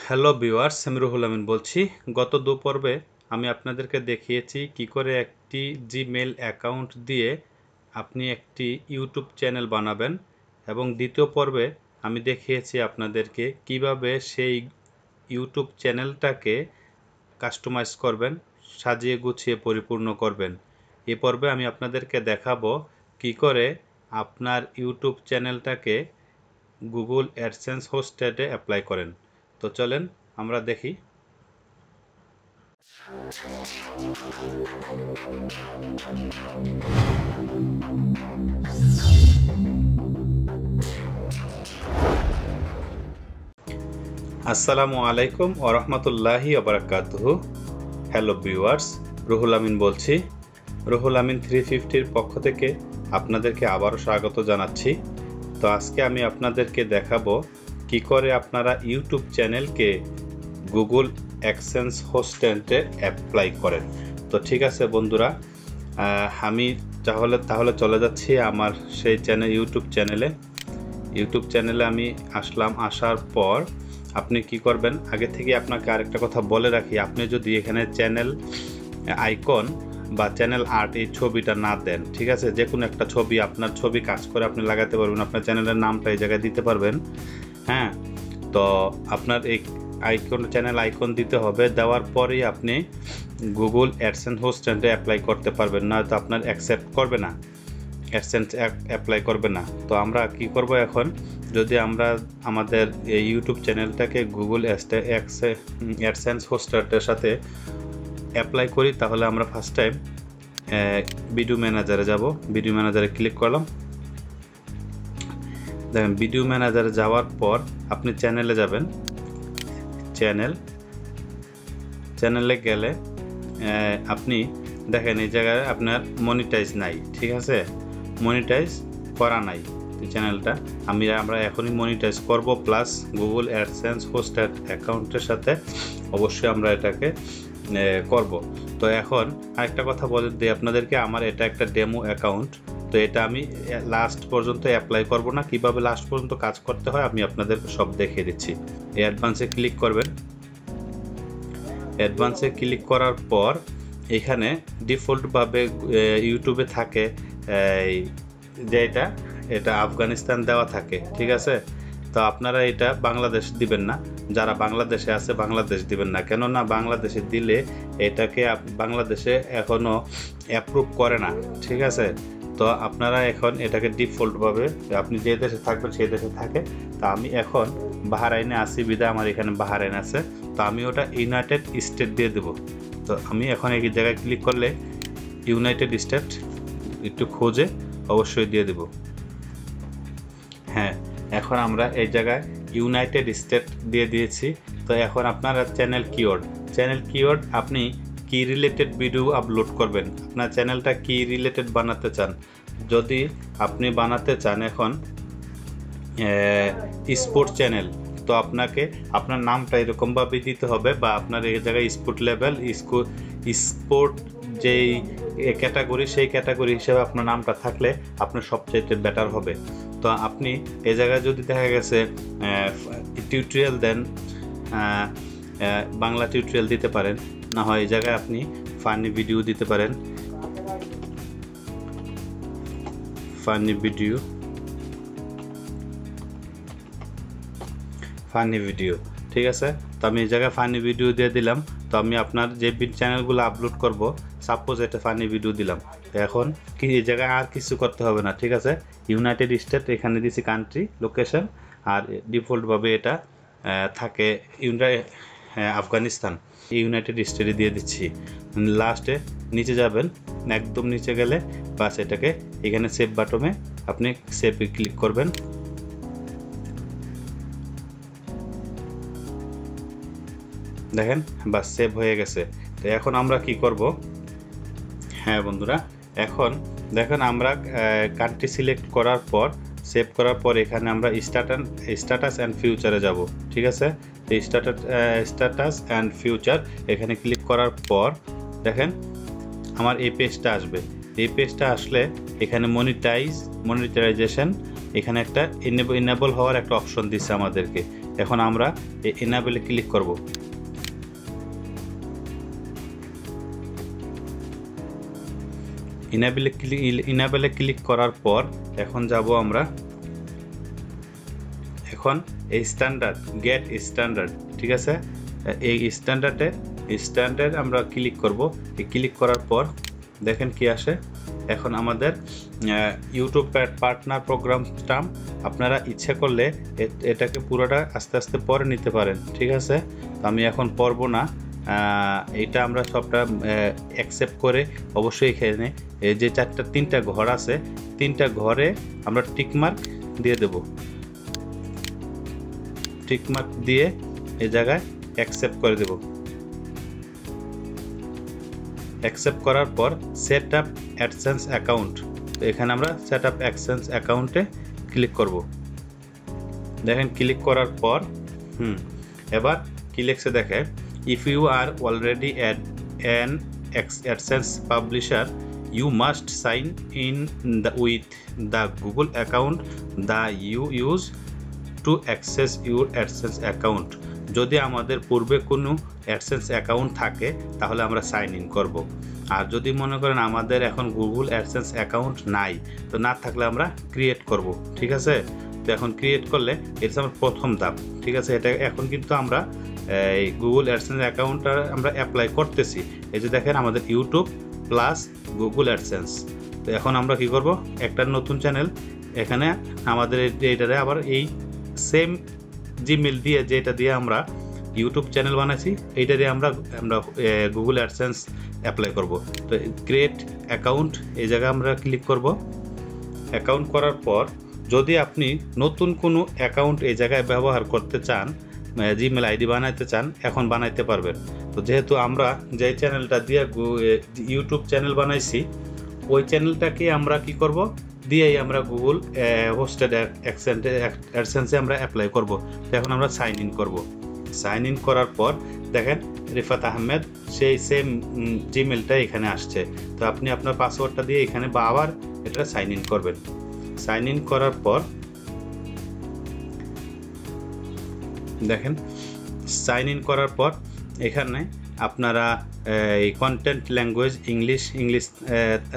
Hello viewers, আমি রুহুল আমিন বলছি। গত দু পর্বে আমি আপনাদেরকে দেখিয়েছি কি করে একটি জিমেল অ্যাকাউন্ট দিয়ে আপনি একটি ইউটিউব চ্যানেল বানাবেন, এবং দ্বিতীয় পর্বে আমি দেখিয়েছি আপনাদেরকে কিভাবে সেই ইউটিউব চ্যানেলটাকে কাস্টমাইজ করবেন, সাজিয়ে গুছিয়ে পরিপূর্ণ করবেন। এ পর্বে আমি আপনাদেরকে দেখাবো কি করে আপনার ইউটিউব চ্যানেলটাকে গুগল অ্যাডসেন্স হোস্টেডে অ্যাপ্লাই করেন। তো চলেন আমরা দেখি। আসসালামু আলাইকুম ওয়া রাহমাতুল্লাহি ওয়া বারাকাতুহু। হ্যালো ভিউয়ার্স, রুহুল আমিন বলছি। রুহুল আমিন 350-র পক্ষ থেকে আপনাদেরকে আবারও স্বাগত জানাচ্ছি। তো আজকে আমি আপনাদেরকে দেখাবো কি করে আপনারা ইউটিউব চ্যানেলকে গুগল অ্যাডসেন্স হোস্টেডে অ্যাপ্লাই করেন। তো ঠিক আছে বন্ধুরা, আমি তাহলে চলে যাচ্ছি আমার সেই ইউটিউব চ্যানেলে আমি আসলাম। আসার পর আপনি কি করবেন, আগে থেকে আপনাকে আরেকটা কথা বলে রাখি, আপনি যদি এখানে চ্যানেল আইকন বা চ্যানেল আর্ট এই ছবিটা না দেন, ঠিক আছে, যে কোনো একটা ছবি, আপনার ছবি কাজ করে আপনি লাগাতে পারবেন, আপনার চ্যানেলের নামটা এই জায়গায় দিতে পারবেন। হ্যাঁ, তো আপনার এই চ্যানেল আইকন দিতে হবে। দেওয়ার পরেই আপনি গুগল অ্যাডসেন্স হোস্টেডে অ্যাপ্লাই করতে পারবেন, না তো আপনার অ্যাকসেপ্ট করবে না, অ্যাডসেন্স অ্যাপ্লাই করবে না। তো আমরা কি করব এখন, যদি আমরা আমাদের এই ইউটিউব চ্যানেলটাকে গুগল অ্যাডসেন্স হোস্টেডের সাথে অ্যাপ্লাই করি, তাহলে আমরা ফার্স্ট টাইম ভিডিও ম্যানেজারে যাব। ভিডিও ম্যানেজারে ক্লিক করলাম। দেখেন, ভিডিও ম্যানেজারে যাওয়ার পর আপনি চ্যানেলে যাবেন। চ্যানেলে গেলে আপনি দেখেন এই জায়গায় আপনার মনিটাইজ নাই, ঠিক আছে, মনিটাইজ করা নাই চ্যানেলটা। আমরা এখনই মনিটাইজ করব, প্লাস গুগল অ্যাডসেন্স হোস্টেড অ্যাকাউন্টের সাথে অবশ্যই আমরা এটাকে করব। তো এখন আরেকটা কথা বলে দিই আপনাদেরকে, আমার এটা একটা ডেমো অ্যাকাউন্ট। তো এটা আমি লাস্ট পর্যন্ত অ্যাপ্লাই করব না, কিভাবে লাস্ট পর্যন্ত কাজ করতে হয় আমি আপনাদের সব দেখিয়ে দিচ্ছি। অ্যাডভান্সে ক্লিক করবেন। অ্যাডভান্সে ক্লিক করার পর এখানে ডিফল্টভাবে ইউটিউবে থাকে যে এটা আফগানিস্তান দেওয়া থাকে, ঠিক আছে। তো আপনারা এটা বাংলাদেশ দিবেন না, যারা বাংলাদেশে আছে বাংলাদেশ দিবেন না, কেননা বাংলাদেশে দিলে এটাকে বাংলাদেশে এখনও অ্যাপ্রুভ করে না, ঠিক আছে। তো আপনারা এখন এটাকে ডিফল্টভাবে আপনি যে দেশে থাকবেন সেই দেশে থাকে। তো আমি এখন বাহরাইনে আছি, বিদায় আমার এখানে বাহরাইন আছে, তো আমি ওটা ইউনাইটেড স্টেট দিয়ে দেবো। তো আমি এখন এই জায়গায় ক্লিক করলে ইউনাইটেড স্টেট একটু খোঁজে অবশ্যই দিয়ে দেব। হ্যাঁ, এখন আমরা এই জায়গায় ইউনাইটেড স্টেট দিয়ে দিয়েছি। তো এখন আপনারা চ্যানেল কিওয়ার্ড আপনি কি রিলেটেড ভিডিও আপলোড করবেন, আপনার চ্যানেলটা কি রিলেটেড বানাতে চান। যদি আপনি বানাতে চান এখন স্পোর্ট চ্যানেল, তো আপনাকে আপনার নামটা এরকমভাবে দিতে হবে, বা আপনার এই জায়গায় স্পোর্ট যেই ক্যাটাগরি, সেই ক্যাটাগরি হিসেবে আপনার নামটা থাকলে আপনার সবচাইতে বেটার হবে। তো আপনি এই জায়গায় যদি দেখা গেছে টিউটোরিয়াল দেন, বাংলা টিউটোরিয়াল দিতে পারেন, না হয় এই জায়গায় আপনি ফানি ভিডিও দিতে পারেন, ফানি ভিডিও, ঠিক আছে। তো আমি এই জায়গায় ফানি ভিডিও দিয়ে দিলাম। তো আমি আপনার যে চ্যানেলগুলো আপলোড করব, সাপোজ এটা ফানি ভিডিও দিলাম। তো এখন কি এই জায়গায় আর কিছু করতে হবে না, ঠিক আছে। ইউনাইটেড স্টেট এখানে দিছি কান্ট্রি লোকেশন, আর ডিফল্টভাবে এটা থাকে আফগানিস্তান, ইউনাইটেড স্টেটে দিয়ে দিচ্ছি। লাস্টে নিচে যাবেন, একদম নিচে গেলে বাস এটাকে এখানে সেভ বাটনে আপনি সেভে ক্লিক করবেন। দেখেন বাস সেভ হয়ে গেছে। তো এখন আমরা কি করব, হ্যাঁ বন্ধুরা, এখন দেখেন আমরা কান্ট্রি সিলেক্ট করার পর, সেভ করার পর এখানে আমরা স্ট্যাটাস অ্যান্ড ফিউচারে যাব, ঠিক আছে। স্ট্যাটাস অ্যান্ড ফিউচার এখানে ক্লিক করার পর দেখেন আমার এই পেজটা আসবে। এই পেজটা আসলে এখানে মনিটাইজেশন, এখানে একটা ইনেবল হওয়ার একটা অপশন দিচ্ছে আমাদেরকে। এখন আমরা এই এনাবেলে ক্লিক করব। ইনাবেলে ক্লিক করার পর এখন যাব আমরা এখন এই স্ট্যান্ডার্ড গেট স্ট্যান্ডার্ড, ঠিক আছে, এই স্ট্যান্ডার্ড আমরা ক্লিক করব। এই ক্লিক করার পর দেখেন কি আসে। এখন আমাদের ইউটিউব পার্টনার প্রোগ্রামটা আপনারা ইচ্ছা করলে এটাকে পুরোটা আস্তে আস্তে পরে নিতে পারেন, ঠিক আছে। তো আমি এখন পড়ব না, এটা আমরা সবটা অ্যাকসেপ্ট করে অবশ্যই এখানে যে তিনটা ঘর আছে, তিনটা ঘরে আমরা টিকমার্ক দিয়ে দেব। টিকমার্ক দিয়ে এই জায়গায় অ্যাকসেপ্ট করে দেব। অ্যাকসেপ্ট করার পর সেট আপ অ্যাডসেন্স অ্যাকাউন্ট, তো এখানে আমরা সেট আপ অ্যাডসেন্স অ্যাকাউন্টে ক্লিক করব। দেখেন ক্লিক করার পর এবার কি লিখছে দেখে, if you are already an AdSense publisher you must sign in with the Google account that you use to access your AdSense account। যদি আমাদের পূর্বে কোনো AdSense অ্যাকাউন্ট থাকে তাহলে আমরা সাইন ইন করব। আর যদি মনে করেন আমাদের এখন Google AdSense অ্যাকাউন্ট নাই, তো না থাকলে আমরা ক্রিয়েট করব, ঠিক আছে। তো এখন ক্রিয়েট করলে এটা আমার প্রথম ধাপ, ঠিক আছে। এটা এখন কিন্তু আমরা এই Google AdSense অ্যাকাউন্টটা আমরা অ্যাপ্লাই করতেছি। এই যে দেখেন আমাদের ইউটিউব প্লাস Google AdSense। তো এখন আমরা কি করব, একটা নতুন চ্যানেল এখানে আমাদের এইটারে আবার এই সেম জিমেল দিয়ে যেটা দিয়ে আমরা ইউটিউব চ্যানেল বানাইছি এইটা দিয়ে আমরা Google AdSense অ্যাপ্লাই করব। তো ক্রিয়েট অ্যাকাউন্ট এই জায়গায় আমরা ক্লিক করব। অ্যাকাউন্ট করার পর যদি আপনি নতুন কোনো অ্যাকাউন্ট এই জায়গায় ব্যবহার করতে চান, জিমেল আইডি বানাইতে চান, এখন বানাইতে পারবেন। তো যেহেতু আমরা যে চ্যানেলটা দিয়ে ইউটিউব চ্যানেল বানাইছি ওই চ্যানেলটাকে আমরা কি করব দিয়েই আমরা গুগল হোস্টেড অ্যাডসেন্সে আমরা অ্যাপ্লাই করব। তো এখন আমরা সাইন ইন করব। সাইন ইন করার পর দেখেন রিফাত আহমেদ সেই সেম জিমেলটা এখানে আসছে। তো আপনি আপনার পাসওয়ার্ডটা দিয়ে এখানে বা আবার এটা সাইন ইন করবেন। সাইন ইন করার পর দেখেন সাইন ইন করার পর এখানে আপনারা এই কন্টেন্ট ল্যাঙ্গুয়েজ ইংলিশ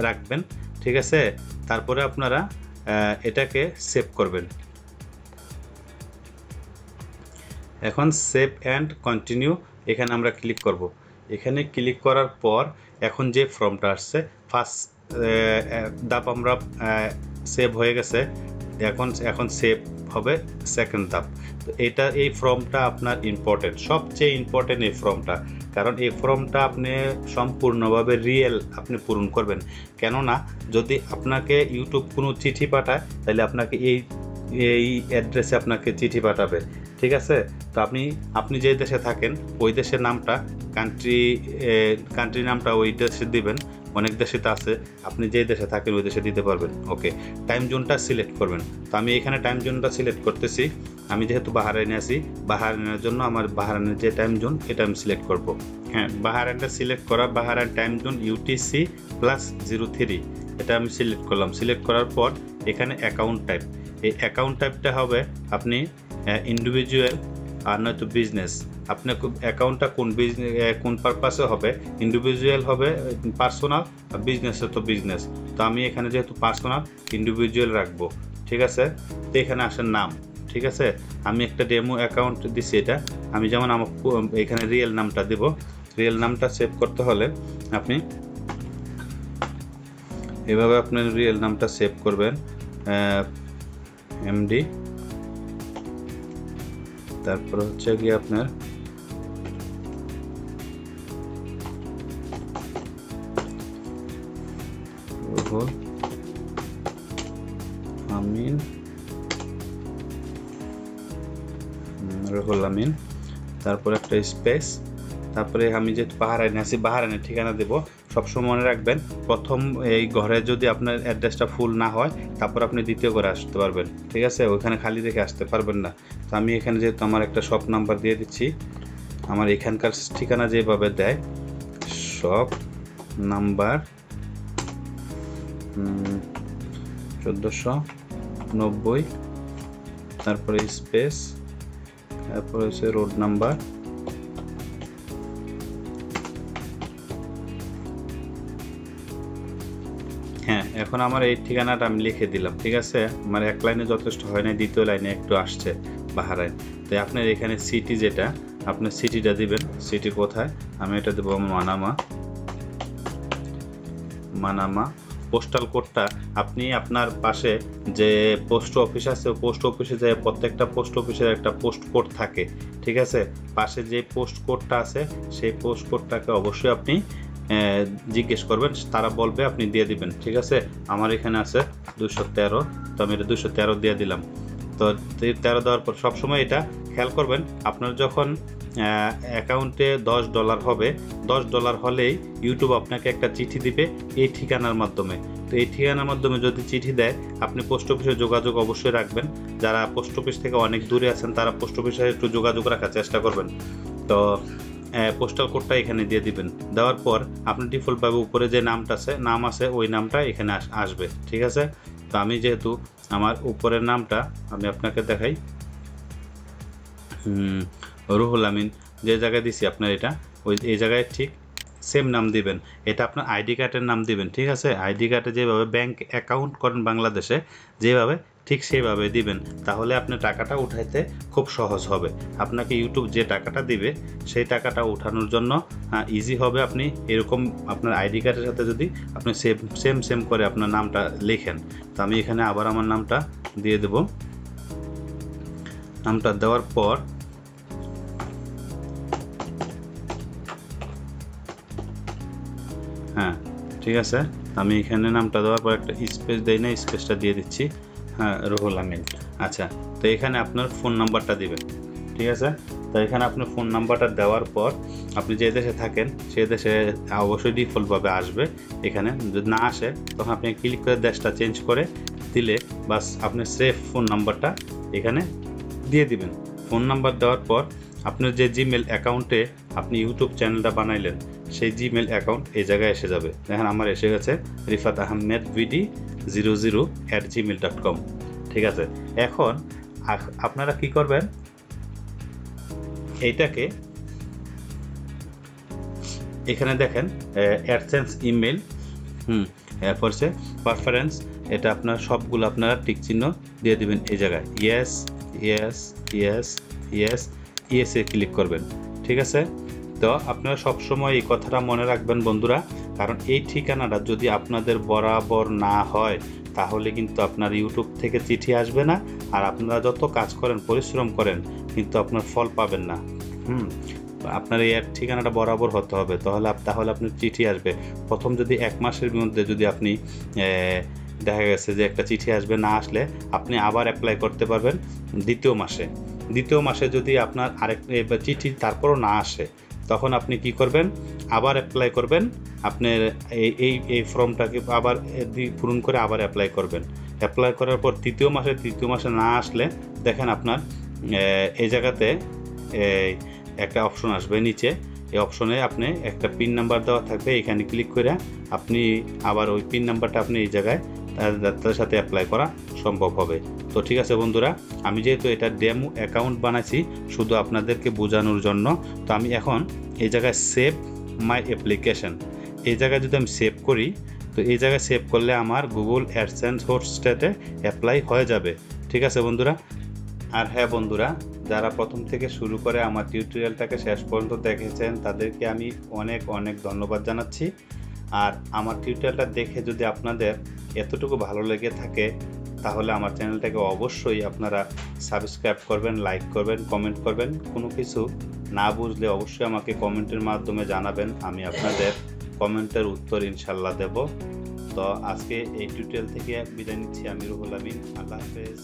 রাখবেন, ঠিক আছে। তারপরে আপনারা এটাকে সেভ করবেন। এখন সেভ অ্যান্ড কন্টিনিউ এখানে আমরা ক্লিক করব। এখানে ক্লিক করার পর এখন যে ফর্মটা আসছে ফার্স্ট ধাপ আমরা সেভ হয়ে গেছে, এখন সেভ হবে সেকেন্ড ধাপ। তো এই ফর্মটা আপনার ইম্পর্টেন্ট, সবচেয়ে ইম্পর্টেন্ট এই ফর্মটা, কারণ এই ফর্মটা আপনি সম্পূর্ণভাবে রিয়েল আপনি পূরণ করবেন। কেননা যদি আপনাকে ইউটিউব কোনো চিঠি পাঠায় তাহলে আপনাকে এই অ্যাড্রেসে আপনাকে চিঠি পাঠাবে, ঠিক আছে। তো আপনি যে দেশে থাকেন ওই দেশের নামটা কান্ট্রি নামটা ওই দেশে দিবেন। অনেক দেশে তো আছে, আপনি যে দেশে থাকেন ওই দেশে দিতে পারবেন। ওকে, টাইম জোনটা সিলেক্ট করবেন। তো আমি এখানে টাইম জোনটা সিলেক্ট করতেছি। আমি যেহেতু বাহারাইনে আছি, বাহারাইনের জন্য আমার বাহারাইনের যে টাইম জোন এটা আমি সিলেক্ট করব। হ্যাঁ, বাহারাইনটা সিলেক্ট করা, বাহারাইন টাইম জোন UTC+03 এটা আমি সিলেক্ট করলাম। সিলেক্ট করার পর এখানে অ্যাকাউন্ট টাইপ, এই অ্যাকাউন্ট টাইপটা হবে আপনি ইন্ডিভিজুয়াল আর নয়তো বিজনেস। আপনার অ্যাকাউন্টটা কোন পারপাসে হবে, ইন্ডিভিজুয়াল হবে পার্সোনাল, আর বিজনেসে তো বিজনেস। তো আমি এখানে যেহেতু পার্সোনাল ইন্ডিভিজুয়াল রাখবো, ঠিক আছে। তো এখানে আসেন নাম, ঠিক আছে। আমি একটা ডেমো অ্যাকাউন্ট দিচ্ছি, এটা আমি যেমন আমার এখানে রিয়েল নামটা দেব। রিয়েল নামটা সেভ করতে হলে আপনি এভাবে আপনার রিয়েল নামটা সেভ করবেন, MD, তারপর হচ্ছে কি আপনার রুহুল আমিন, তারপর একটা স্পেস, তারপরে আমি যেহেতু বাহারাইনে আছি বাহারাইনের ঠিকানা দেব। সবসময় মনে রাখবেন প্রথম এই ঘরে যদি আপনার অ্যাড্রেসটা ফুল না হয় তারপর আপনি দ্বিতীয় ঘরে আসতে পারবেন, ঠিক আছে। ওইখানে খালি রেখে আসতে পারবেন না। তো আমি এখানে যেহেতু আমার একটা শপ নাম্বার দিয়ে দিচ্ছি, আমার এখানকার ঠিকানা যেভাবে দেয় শপ নাম্বার 1490, তারপরে স্পেস এরপর হচ্ছে রোড নাম্বার, হ্যাঁ এখন আমার এই ঠিকানাটা আমি লিখে দিলাম। ঠিক আছে, আমার এক লাইনে যথেষ্ট হয় না, দ্বিতীয় লাইনে একটু আসছে বাহারাইন। তাই আপনার এখানে সিটি যেটা, আপনার সিটিটা দিবেন। সিটি কোথায়, আমি এটা দেবো মানামা। পোস্টাল কোডটা আপনি আপনার পাশে যে পোস্ট অফিস আছে, পোস্ট অফিসে যে প্রত্যেকটা পোস্ট অফিসের একটা পোস্ট কোড থাকে। ঠিক আছে, পাশে যে পোস্ট কোডটা আছে সেই পোস্ট কোডটাকে অবশ্যই আপনি জিজ্ঞেস করবেন, তারা বলবে, আপনি দিয়ে দিবেন। ঠিক আছে, আমার এখানে আছে 213, তো আমি এটা 213 দিয়ে দিলাম। তো 13 দেওয়ার পর সবসময় এটা খেয়াল করবেন, আপনার যখন অ্যাকাউন্টে $10 হবে, $10 হলেই ইউটিউব আপনাকে একটা চিঠি দিবে এই ঠিকানার মাধ্যমে। তো এই ঠিকানার মাধ্যমে যদি চিঠি দেয়, আপনি পোস্ট অফিসে যোগাযোগ অবশ্যই রাখবেন। যারা পোস্ট অফিস থেকে অনেক দূরে আছেন তারা পোস্ট অফিসে একটু যোগাযোগ রাখার চেষ্টা করবেন। তো পোস্টাল কোডটা এখানে দিয়ে দিবেন। দেওয়ার পর আপনি ডিফল্টভাবে উপরে যে নাম আছে ওই নামটা এখানে আসবে। ঠিক আছে, তো আমি যেহেতু আমার উপরের নামটা আমি আপনাকে দেখাই, রুহুল আমিন যে জায়গায় দিছি আপনার এটা এই জায়গায় ঠিক সেম নাম দিবেন। এটা আপনার আইডি কার্ডের নাম দিবেন। ঠিক আছে, আইডি কার্ডে যেভাবে ব্যাংক অ্যাকাউন্ট করেন বাংলাদেশে যেভাবে, ঠিক সেইভাবে দিবেন, তাহলে আপনার টাকাটা উঠাইতে খুব সহজ হবে। আপনাকে ইউটিউব যে টাকাটা দিবে সেই টাকাটা উঠানোর জন্য ইজি হবে। আপনি এরকম আপনার আইডি কার্ডের সাথে যদি আপনি সেম করে আপনার নামটা লেখেন। তো আমি এখানে আবার আমার নামটা দিয়ে দেব। নামটা দেওয়ার পর হ্যাঁ ঠিক আছে, আমি এখানে নামটা দেওয়ার পর একটা স্পেস দেই না, স্পেসটা দিয়ে দিচ্ছি, হ্যাঁ রুহুল আমিন। আচ্ছা, তো এখানে আপনার ফোন নাম্বারটা দিবেন। ঠিক আছে, তো এখানে আপনার ফোন নাম্বারটা দেওয়ার পর আপনি যে দেশে থাকেন সেই দেশে অবশ্যই ডিফল্টভাবে আসবে। এখানে যদি না আসে তখন আপনি ক্লিক করে দেশটা চেঞ্জ করে দিলে বাস আপনি সেভ ফোন নাম্বারটা এখানে দিয়ে দিবেন। ফোন নাম্বার দেওয়ার পর আপনার যে জিমেল অ্যাকাউন্টে আপনি ইউটিউব চ্যানেলটা বানাইলেন সেই জিমেল অ্যাকাউন্ট এই জায়গায় এসে যাবে। দেখেন আমার এসে গেছে rifatahmedvd00@gmail.com। ঠিক আছে, এখন আপনারা কি করবেন, এইটাকে এখানে দেখেন অ্যাডসেন্স ইমেল, এরপর সে পারফারেন্স, এটা আপনার সবগুলো আপনারা টিক চিহ্ন দিয়ে দিবেন এই জায়গায়। ইয়েস ইয়েস ইয়েস ইয়েস ইয়েসে ক্লিক করবেন। ঠিক আছে, তো আপনারা সবসময় এই কথাটা মনে রাখবেন বন্ধুরা, কারণ এই ঠিকানাটা যদি আপনাদের বরাবর না হয় তাহলে কিন্তু আপনার ইউটিউব থেকে চিঠি আসবে না, আর আপনারা যত কাজ করেন পরিশ্রম করেন কিন্তু আপনার ফল পাবেন না। আপনার এই ঠিকানাটা বরাবর হতে হবে, তাহলে আপনার চিঠি আসবে। প্রথম যদি 1 মাসের মধ্যে যদি আপনি দেখা গেছে যে একটা চিঠি আসবে, না আসলে আপনি আবার অ্যাপ্লাই করতে পারবেন দ্বিতীয় মাসে যদি আপনার আরেক চিঠি তারপরও না আসে তখন আপনি কি করবেন, আবার অ্যাপ্লাই করবেন। আপনার এই ফর্মটাকে আবার পূরণ করে আবার অ্যাপ্লাই করবেন। অ্যাপ্লাই করার পর তৃতীয় মাসে না আসলে দেখেন আপনার এই জায়গাতে একটা অপশন আসবে নিচে, এই অপশনে আপনি একটা পিন নাম্বার দেওয়া থাকবে, এখানে ক্লিক করে আপনি আবার ওই পিন নাম্বারটা আপনি এই জায়গায় তাদের সাথে অ্যাপ্লাই করা সম্ভব হবে। তো ঠিক আছে বন্ধুরা, আমি যেহেতু এটা ডেমো অ্যাকাউন্ট বানাইছি শুধু আপনাদেরকে বোঝানোর জন্য, তো আমি এখন এই জায়গায় সেভ মাই অ্যাপ্লিকেশন, এই জায়গায় যদি আমি সেভ করি, তো এই জায়গায় সেভ করলে আমার গুগল অ্যাডসেন্স হোস্টেটে অ্যাপ্লাই হয়ে যাবে। ঠিক আছে বন্ধুরা। আর হ্যাঁ বন্ধুরা, যারা প্রথম থেকে শুরু করে আমার টিউটোরিয়ালটাকে শেষ পর্যন্ত দেখেছেন তাদেরকে আমি অনেক অনেক ধন্যবাদ জানাচ্ছি। আর আমার টিউটোরিয়ালটা দেখে যদি আপনাদের এতটুকু ভালো লেগে থাকে তাহলে আমার চ্যানেলটাকে অবশ্যই আপনারা সাবস্ক্রাইব করবেন, লাইক করবেন, কমেন্ট করবেন। কোনো কিছু না বুঝলে অবশ্যই আমাকে কমেন্টের মাধ্যমে জানাবেন, আমি আপনাদের কমেন্টের উত্তর ইনশাল্লাহ দেব। তো আজকে এই টিউটোরিয়াল থেকে বিদায় নিচ্ছি, আমি রুহুল আমিন। আল্লাহ হাফেজ।